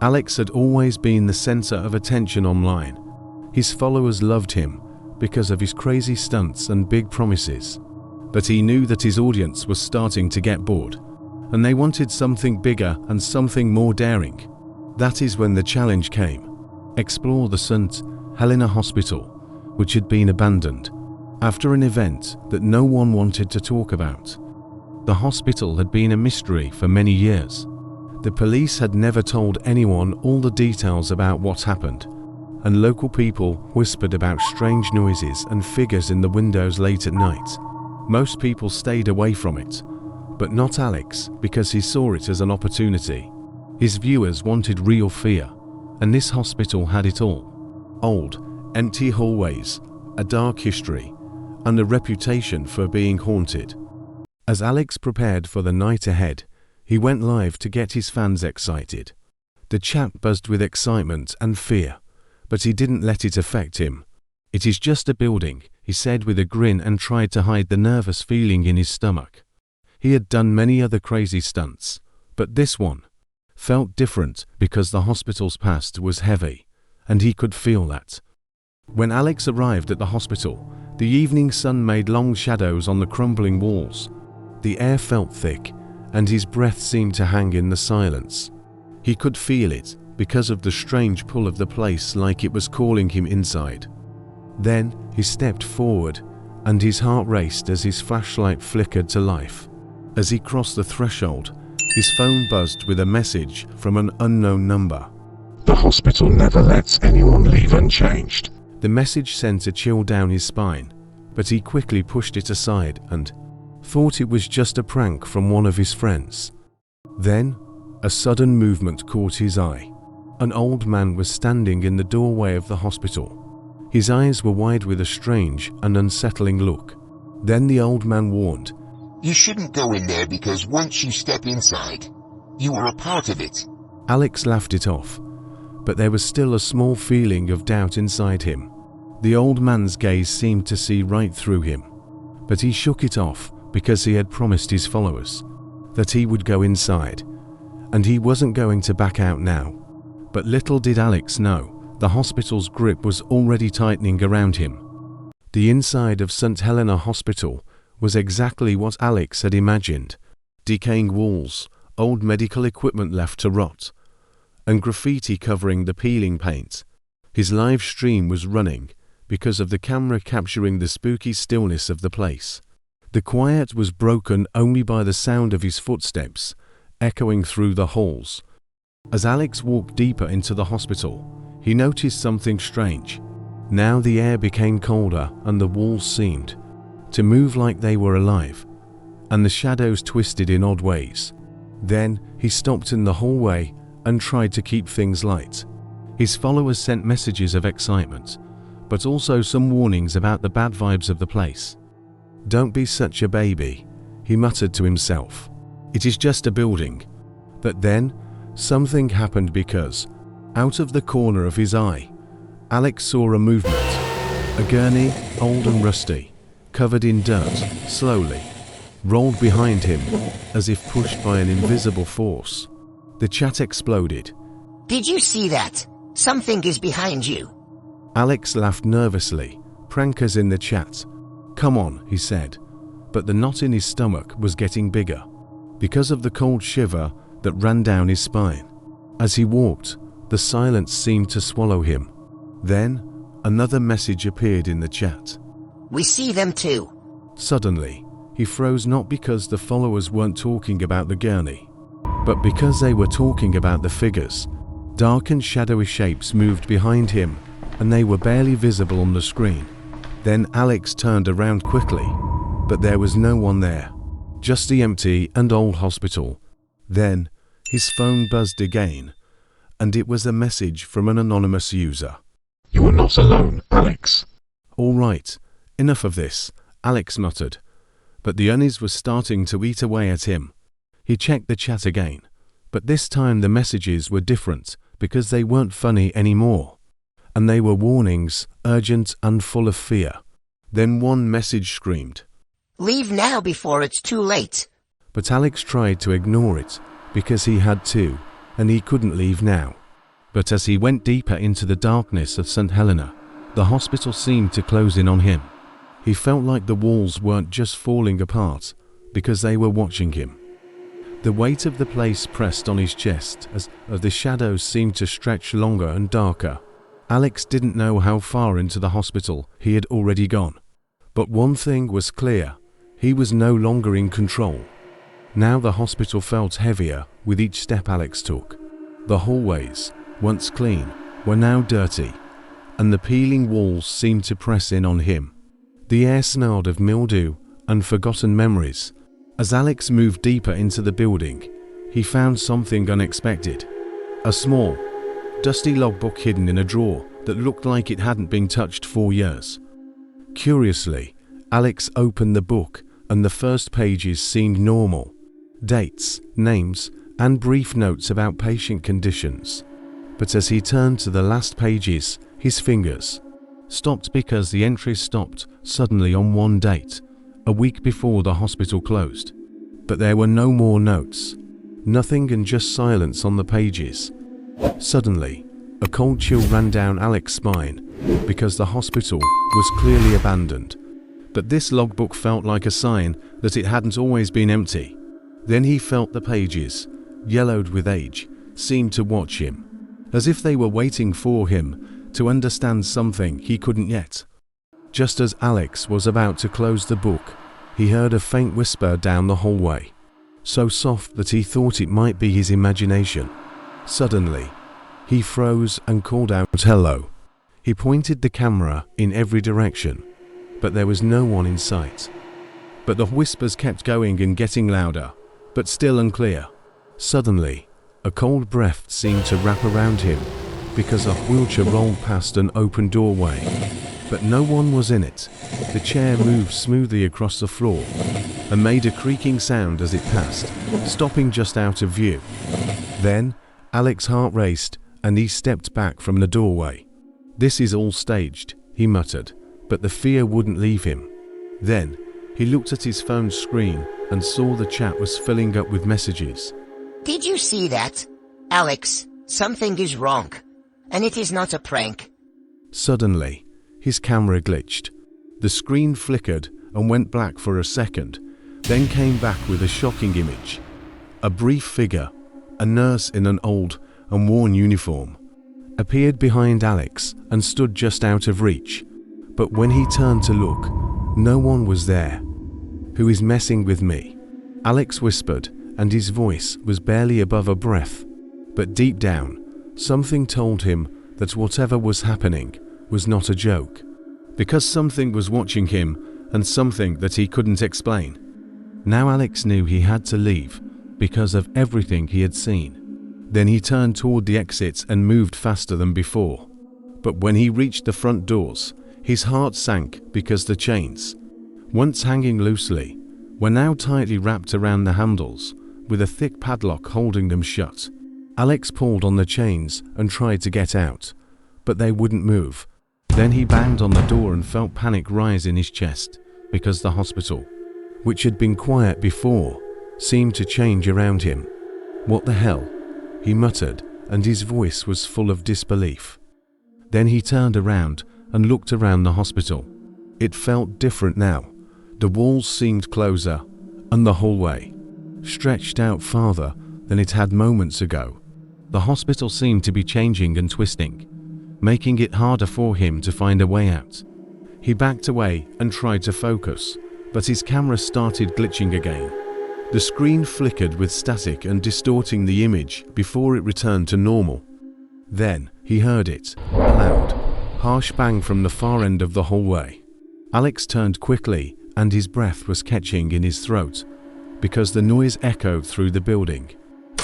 Alex had always been the center of attention online. His followers loved him because of his crazy stunts and big promises. But he knew that his audience was starting to get bored, and they wanted something bigger and something more daring. That is when the challenge came. Explore the St. Helena Hospital, which had been abandoned after an event that no one wanted to talk about. The hospital had been a mystery for many years. The police had never told anyone all the details about what happened, and local people whispered about strange noises and figures in the windows late at night. Most people stayed away from it, but not Alex, because he saw it as an opportunity. His viewers wanted real fear, and this hospital had it all. Old, empty hallways, a dark history, and a reputation for being haunted. As Alex prepared for the night ahead, he went live to get his fans excited. The chat buzzed with excitement and fear, but he didn't let it affect him. "It is just a building," he said with a grin, and tried to hide the nervous feeling in his stomach. He had done many other crazy stunts, but this one felt different because the hospital's past was heavy, and he could feel that. When Alex arrived at the hospital, the evening sun made long shadows on the crumbling walls. The air felt thick, and his breath seemed to hang in the silence. He could feel it because of the strange pull of the place, like it was calling him inside. Then he stepped forward, and his heart raced as his flashlight flickered to life. As he crossed the threshold, his phone buzzed with a message from an unknown number. "The hospital never lets anyone leave unchanged." The message sent a chill down his spine, but he quickly pushed it aside and thought it was just a prank from one of his friends. Then, a sudden movement caught his eye. An old man was standing in the doorway of the hospital. His eyes were wide with a strange and unsettling look. Then the old man warned, "You shouldn't go in there, because once you step inside, you are a part of it." Alex laughed it off, but there was still a small feeling of doubt inside him. The old man's gaze seemed to see right through him, but he shook it off because he had promised his followers that he would go inside, and he wasn't going to back out now. But little did Alex know, the hospital's grip was already tightening around him. The inside of St. Helena Hospital was exactly what Alex had imagined: decaying walls, old medical equipment left to rot, and graffiti covering the peeling paint. His live stream was running because of the camera capturing the spooky stillness of the place. The quiet was broken only by the sound of his footsteps echoing through the halls. As Alex walked deeper into the hospital, he noticed something strange. Now the air became colder, and the walls seemed to move like they were alive, and the shadows twisted in odd ways. Then he stopped in the hallway and tried to keep things light. His followers sent messages of excitement, but also some warnings about the bad vibes of the place. "Don't be such a baby," he muttered to himself. "It is just a building." But then something happened, because out of the corner of his eye, Alex saw a movement. A gurney, old and rusty, covered in dirt, slowly rolled behind him as if pushed by an invisible force. The chat exploded. "Did you see that? Something is behind you." Alex laughed nervously. Prankers in the chat. "Come on," he said, but the knot in his stomach was getting bigger because of the cold shiver that ran down his spine. As he walked, the silence seemed to swallow him. Then, another message appeared in the chat. "We see them too." Suddenly, he froze, not because the followers weren't talking about the gurney, but because they were talking about the figures. Dark and shadowy shapes moved behind him, and they were barely visible on the screen. Then Alex turned around quickly, but there was no one there, just the empty and old hospital. Then his phone buzzed again, and it was a message from an anonymous user. "You are not alone, Alex." "All right, enough of this," Alex muttered, but the unease was starting to eat away at him. He checked the chat again, but this time the messages were different because they weren't funny anymore, and they were warnings, urgent and full of fear. Then one message screamed, "Leave now before it's too late." But Alex tried to ignore it because he had to, and he couldn't leave now. But as he went deeper into the darkness of St. Helena, the hospital seemed to close in on him. He felt like the walls weren't just falling apart because they were watching him. The weight of the place pressed on his chest as the shadows seemed to stretch longer and darker. Alex didn't know how far into the hospital he had already gone. But one thing was clear, he was no longer in control. Now the hospital felt heavier with each step Alex took. The hallways, once clean, were now dirty, and the peeling walls seemed to press in on him. The air smelled of mildew and forgotten memories. As Alex moved deeper into the building, he found something unexpected. A small, dusty logbook hidden in a drawer that looked like it hadn't been touched for years. Curiously, Alex opened the book and the first pages seemed normal. Dates, names, and brief notes about patient conditions. But as he turned to the last pages, his fingers stopped because the entries stopped suddenly on one date, a week before the hospital closed. But there were no more notes. Nothing, and just silence on the pages. Suddenly, a cold chill ran down Alex's spine because the hospital was clearly abandoned. But this logbook felt like a sign that it hadn't always been empty. Then he felt the pages, yellowed with age, seemed to watch him, as if they were waiting for him to understand something he couldn't yet. Just as Alex was about to close the book, he heard a faint whisper down the hallway, so soft that he thought it might be his imagination. Suddenly, he froze and called out, "Hello." He pointed the camera in every direction, but there was no one in sight. But the whispers kept going and getting louder, but still unclear. Suddenly, a cold breath seemed to wrap around him because a wheelchair rolled past an open doorway. But no one was in it. The chair moved smoothly across the floor and made a creaking sound as it passed, stopping just out of view. Then, Alex's heart raced and he stepped back from the doorway. "This is all staged," he muttered, but the fear wouldn't leave him. Then, he looked at his phone screen and saw the chat was filling up with messages. Did you see that? Alex, something is wrong. And it is not a prank. Suddenly, his camera glitched. The screen flickered and went black for a second, then came back with a shocking image. A brief figure, a nurse in an old and worn uniform, appeared behind Alex and stood just out of reach. But when he turned to look, no one was there. "Who is messing with me?" Alex whispered, and his voice was barely above a breath. But deep down, something told him that whatever was happening was not a joke. Because something was watching him, and something that he couldn't explain. Now Alex knew he had to leave, because of everything he had seen. Then he turned toward the exits and moved faster than before. But when he reached the front doors, his heart sank because the chains, once hanging loosely, were now tightly wrapped around the handles, with a thick padlock holding them shut. Alex pulled on the chains and tried to get out, but they wouldn't move. Then he banged on the door and felt panic rise in his chest, because the hospital, which had been quiet before, seemed to change around him. "What the hell?" he muttered, and his voice was full of disbelief. Then he turned around and looked around the hospital. It felt different now. The walls seemed closer, and the hallway stretched out farther than it had moments ago. The hospital seemed to be changing and twisting, making it harder for him to find a way out. He backed away and tried to focus, but his camera started glitching again. The screen flickered with static and distorting the image before it returned to normal. Then he heard it, a loud, harsh bang from the far end of the hallway. Alex turned quickly and his breath was catching in his throat, because the noise echoed through the building,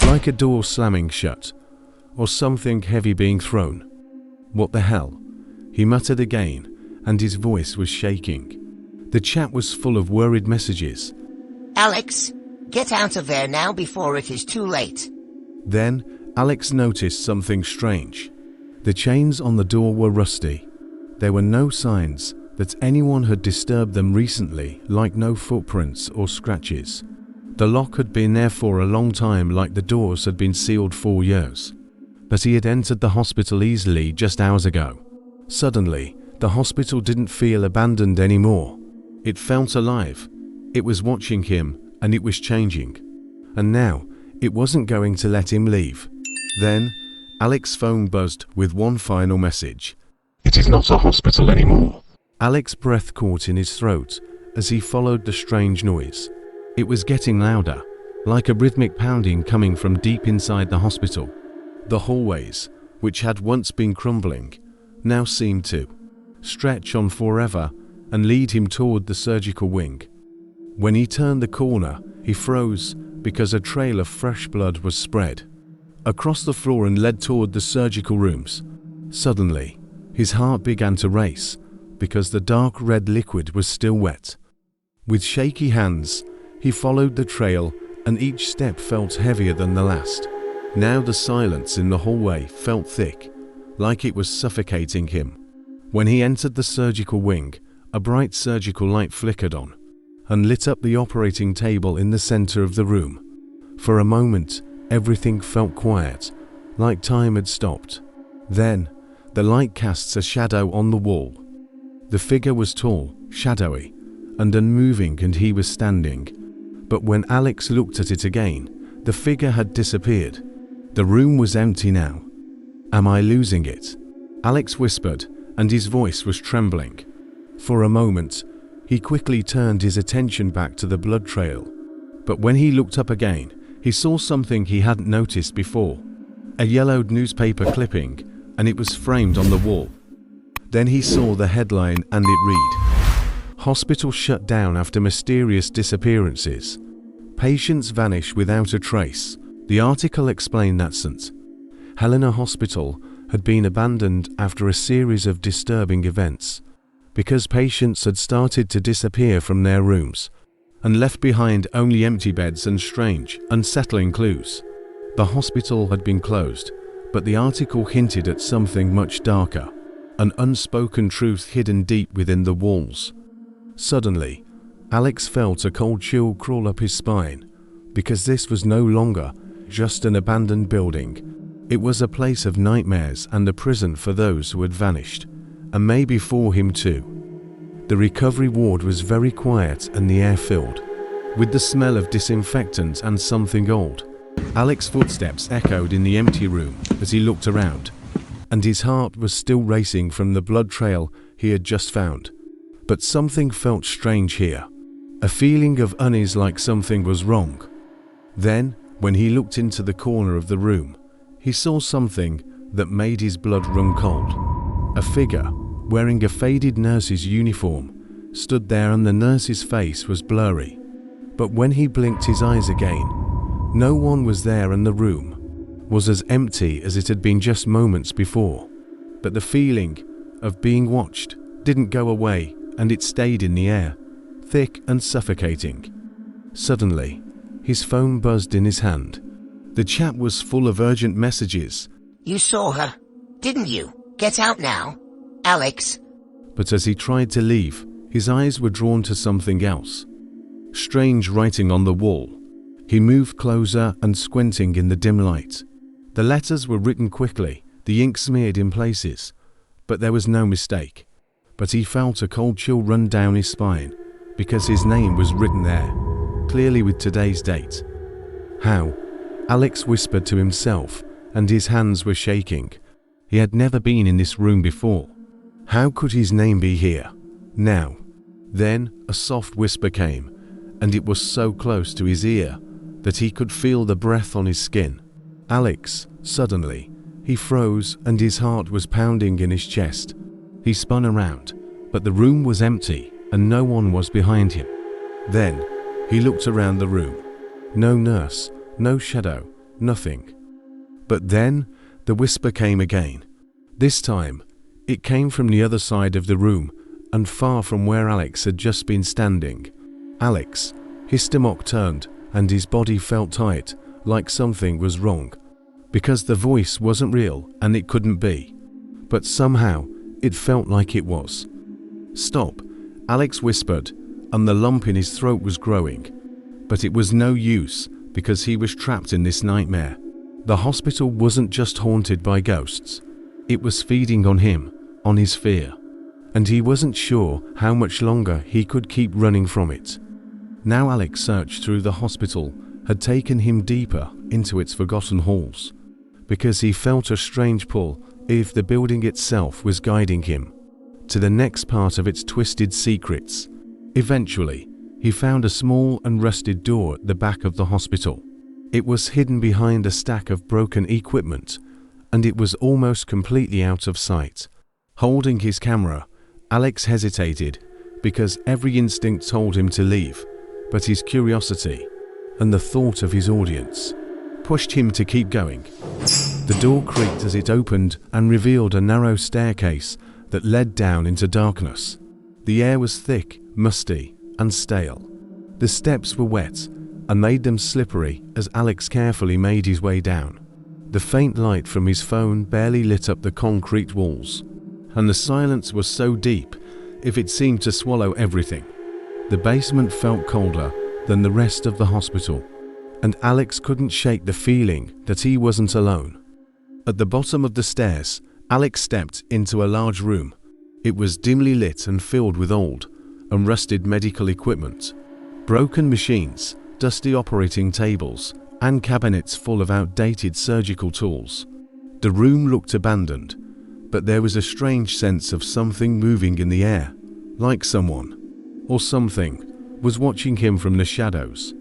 like a door slamming shut, or something heavy being thrown. "What the hell?" he muttered again, and his voice was shaking. The chat was full of worried messages. "Alex, get out of there now before it is too late." Then Alex noticed something strange. The chains on the door were rusty. There were no signs that anyone had disturbed them recently, like no footprints or scratches. The lock had been there for a long time, like the doors had been sealed for years. But he had entered the hospital easily just hours ago. Suddenly, the hospital didn't feel abandoned anymore. It felt alive. It was watching him, and it was changing. And now, it wasn't going to let him leave. Then, Alex's phone buzzed with one final message. It is not a hospital anymore. Alex's breath caught in his throat as he followed the strange noise. It was getting louder, like a rhythmic pounding coming from deep inside the hospital. The hallways, which had once been crumbling, now seemed to stretch on forever and lead him toward the surgical wing. When he turned the corner, he froze because a trail of fresh blood was spread across the floor and led toward the surgical rooms. Suddenly, his heart began to race because the dark red liquid was still wet. With shaky hands, he followed the trail, and each step felt heavier than the last. Now the silence in the hallway felt thick, like it was suffocating him. When he entered the surgical wing, a bright surgical light flickered on and lit up the operating table in the center of the room. For a moment, everything felt quiet, like time had stopped. Then, the light casts a shadow on the wall. The figure was tall, shadowy, and unmoving, and he was standing. But when Alex looked at it again, the figure had disappeared. The room was empty now. "Am I losing it?" Alex whispered, and his voice was trembling. For a moment, he quickly turned his attention back to the blood trail. But when he looked up again, he saw something he hadn't noticed before. A yellowed newspaper clipping, and it was framed on the wall. Then he saw the headline, and it read, "Hospital shut down after mysterious disappearances. Patients vanish without a trace." The article explained that St. Helena Hospital had been abandoned after a series of disturbing events, because patients had started to disappear from their rooms and left behind only empty beds and strange, unsettling clues. The hospital had been closed, but the article hinted at something much darker, an unspoken truth hidden deep within the walls. Suddenly, Alex felt a cold chill crawl up his spine, because this was no longer just an abandoned building. It was a place of nightmares and a prison for those who had vanished, and maybe for him too. The recovery ward was very quiet, and the air filled with the smell of disinfectant and something old. Alex's footsteps echoed in the empty room as he looked around, and his heart was still racing from the blood trail he had just found. But something felt strange here, a feeling of unease, like something was wrong. Then, when he looked into the corner of the room, he saw something that made his blood run cold. A figure, wearing a faded nurse's uniform, stood there, and the nurse's face was blurry. But when he blinked his eyes again, no one was there, and the room was as empty as it had been just moments before. But the feeling of being watched didn't go away, and it stayed in the air, thick and suffocating. Suddenly, his phone buzzed in his hand. The chat was full of urgent messages. "You saw her, didn't you? Get out now, Alex." But as he tried to leave, his eyes were drawn to something else. Strange writing on the wall. He moved closer and squinting in the dim light. The letters were written quickly, the ink smeared in places, but there was no mistake. But he felt a cold chill run down his spine, because his name was written there, clearly with today's date. How? Alex whispered to himself, and his hands were shaking. He had never been in this room before. How could his name be here? Now. Then a soft whisper came, and it was so close to his ear that he could feel the breath on his skin. Alex, suddenly, he froze, and his heart was pounding in his chest. He spun around, but the room was empty, and no one was behind him. Then, he looked around the room. No nurse, no shadow, nothing. But then, the whisper came again. This time, it came from the other side of the room, and far from where Alex had just been standing. "Alex." His stomach turned, and his body felt tight, like something was wrong. Because the voice wasn't real, and it couldn't be. But somehow, it felt like it was. "Stop," Alex whispered, and the lump in his throat was growing. But it was no use, because he was trapped in this nightmare. The hospital wasn't just haunted by ghosts. It was feeding on him, on his fear. And he wasn't sure how much longer he could keep running from it. Now Alex's search through the hospital had taken him deeper into its forgotten halls, because he felt a strange pull if the building itself was guiding him to the next part of its twisted secrets. Eventually, he found a small and rusted door at the back of the hospital. It was hidden behind a stack of broken equipment, and it was almost completely out of sight. Holding his camera, Alex hesitated, because every instinct told him to leave, but his curiosity and the thought of his audience pushed him to keep going. The door creaked as it opened and revealed a narrow staircase that led down into darkness. The air was thick, musty, and stale. The steps were wet and made them slippery as Alex carefully made his way down. The faint light from his phone barely lit up the concrete walls, and the silence was so deep it seemed to swallow everything. The basement felt colder than the rest of the hospital, and Alex couldn't shake the feeling that he wasn't alone. At the bottom of the stairs, Alex stepped into a large room. It was dimly lit and filled with old and rusted medical equipment. Broken machines, dusty operating tables, and cabinets full of outdated surgical tools. The room looked abandoned, but there was a strange sense of something moving in the air, like someone, or something, was watching him from the shadows.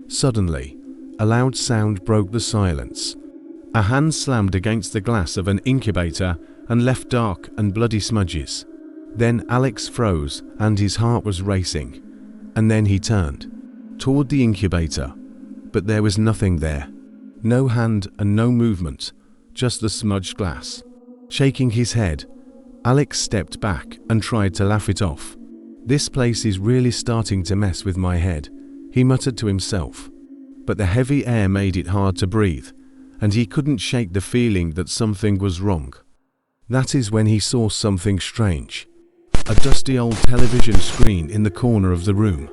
Suddenly, a loud sound broke the silence. A hand slammed against the glass of an incubator and left dark and bloody smudges. Then Alex froze and his heart was racing. And then he turned toward the incubator, but there was nothing there. No hand and no movement, just the smudged glass. Shaking his head, Alex stepped back and tried to laugh it off. "This place is really starting to mess with my head," he muttered to himself. But the heavy air made it hard to breathe, and he couldn't shake the feeling that something was wrong. That is when he saw something strange. A dusty old television screen in the corner of the room.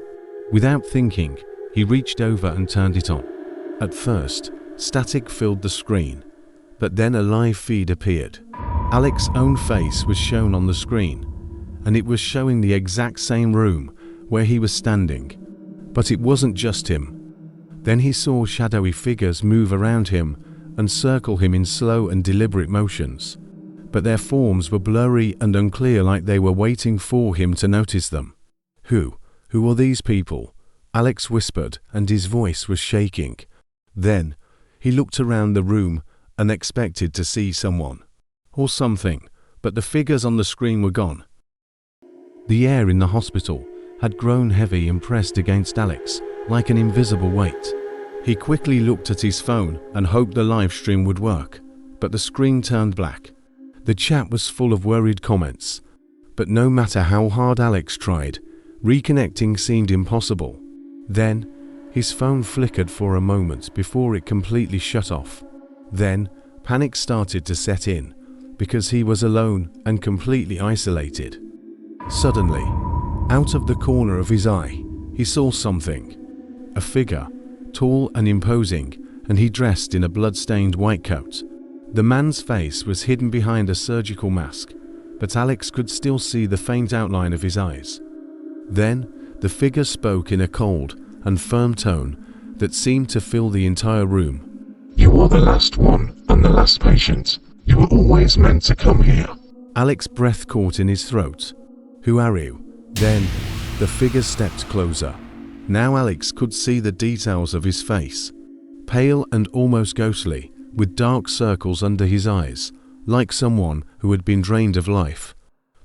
Without thinking, he reached over and turned it on. At first, static filled the screen, but then a live feed appeared. Alex's own face was shown on the screen, and it was showing the exact same room where he was standing. But it wasn't just him. Then he saw shadowy figures move around him and circle him in slow and deliberate motions. But their forms were blurry and unclear, like they were waiting for him to notice them. Who are these people?" Alex whispered, and his voice was shaking. Then, he looked around the room and expected to see someone or something, but the figures on the screen were gone. The air in the hospital had grown heavy and pressed against Alex like an invisible weight. He quickly looked at his phone and hoped the live stream would work, but the screen turned black. The chat was full of worried comments, but no matter how hard Alex tried, reconnecting seemed impossible. Then, his phone flickered for a moment before it completely shut off. Then, panic started to set in, because he was alone and completely isolated. Suddenly, out of the corner of his eye, he saw something. A figure, tall and imposing, and he dressed in a blood-stained white coat. The man's face was hidden behind a surgical mask, but Alex could still see the faint outline of his eyes. Then, the figure spoke in a cold and firm tone that seemed to fill the entire room. "You are the last one and the last patient. You were always meant to come here." Alex's breath caught in his throat. "Who are you?" Then, the figure stepped closer. Now Alex could see the details of his face. Pale and almost ghostly, with dark circles under his eyes, like someone who had been drained of life.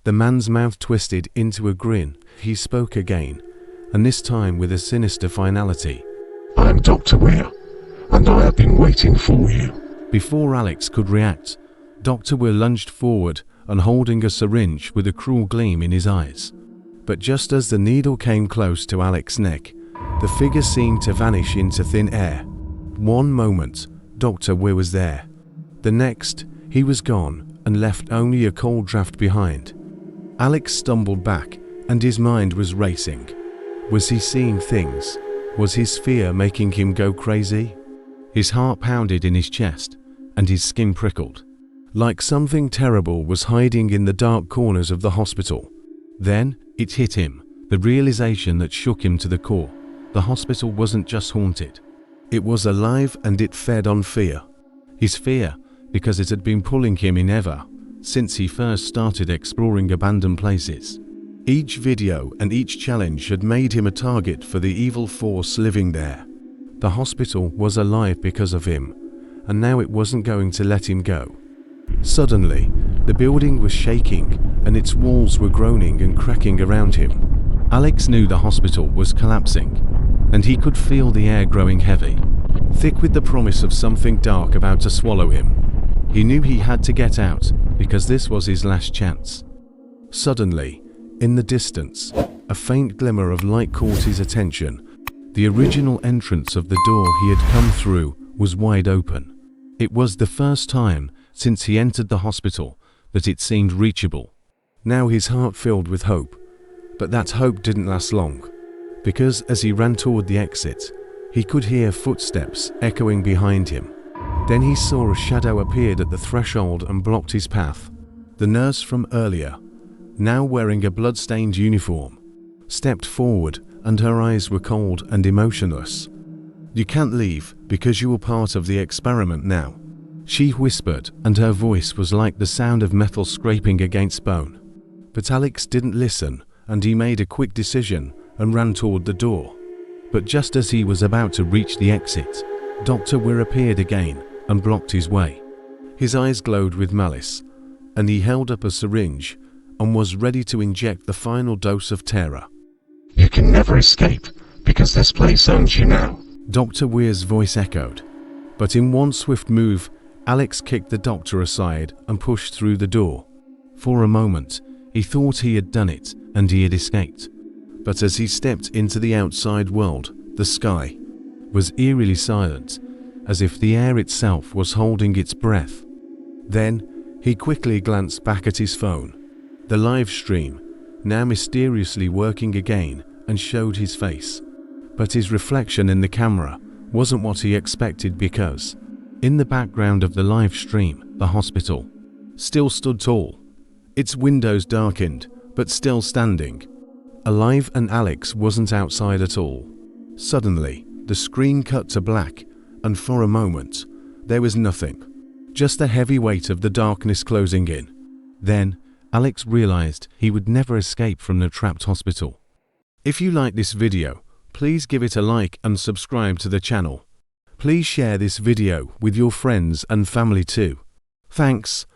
The man's mouth twisted into a grin. He spoke again, and this time with a sinister finality. "I am Dr. Weir, and I have been waiting for you." Before Alex could react, Dr. Weir lunged forward and holding a syringe with a cruel gleam in his eyes. But just as the needle came close to Alex's neck, the figure seemed to vanish into thin air. One moment, Dr. Weir was there. The next, he was gone and left only a cold draft behind. Alex stumbled back, and his mind was racing. Was he seeing things? Was his fear making him go crazy? His heart pounded in his chest, and his skin prickled, like something terrible was hiding in the dark corners of the hospital. Then, it hit him, the realization that shook him to the core. The hospital wasn't just haunted. It was alive, and it fed on fear. His fear, because it had been pulling him in ever since he first started exploring abandoned places. Each video and each challenge had made him a target for the evil force living there. The hospital was alive because of him, and now it wasn't going to let him go. Suddenly, the building was shaking, and its walls were groaning and cracking around him. Alex knew the hospital was collapsing, and he could feel the air growing heavy, thick with the promise of something dark about to swallow him. He knew he had to get out, because this was his last chance. Suddenly, in the distance, a faint glimmer of light caught his attention. The original entrance of the door he had come through was wide open. It was the first time since he entered the hospital that it seemed reachable. Now his heart filled with hope, but that hope didn't last long, because as he ran toward the exit, he could hear footsteps echoing behind him. Then he saw a shadow appeared at the threshold and blocked his path. The nurse from earlier, now wearing a blood-stained uniform, stepped forward, and her eyes were cold and emotionless. "You can't leave because you were part of the experiment now," she whispered, and her voice was like the sound of metal scraping against bone. But Alex didn't listen, and he made a quick decision and ran toward the door. But just as he was about to reach the exit, Dr. Weir appeared again and blocked his way. His eyes glowed with malice, and he held up a syringe and was ready to inject the final dose of terror. You can never escape, because this place owns you now. Dr. Weir's voice echoed, but in one swift move, Alex kicked the doctor aside and pushed through the door. For a moment, he thought he had done it and he had escaped. But as he stepped into the outside world, the sky was eerily silent, as if the air itself was holding its breath. Then, he quickly glanced back at his phone. The live stream, now mysteriously working again, and showed his face. But his reflection in the camera wasn't what he expected, because in the background of the live stream, the hospital still stood tall, its windows darkened, but still standing, alive, and Alex wasn't outside at all. Suddenly, the screen cut to black, and for a moment, there was nothing, just the heavy weight of the darkness closing in. Then, Alex realized he would never escape from the trapped hospital. If you like this video, please give it a like and subscribe to the channel. Please share this video with your friends and family too. Thanks.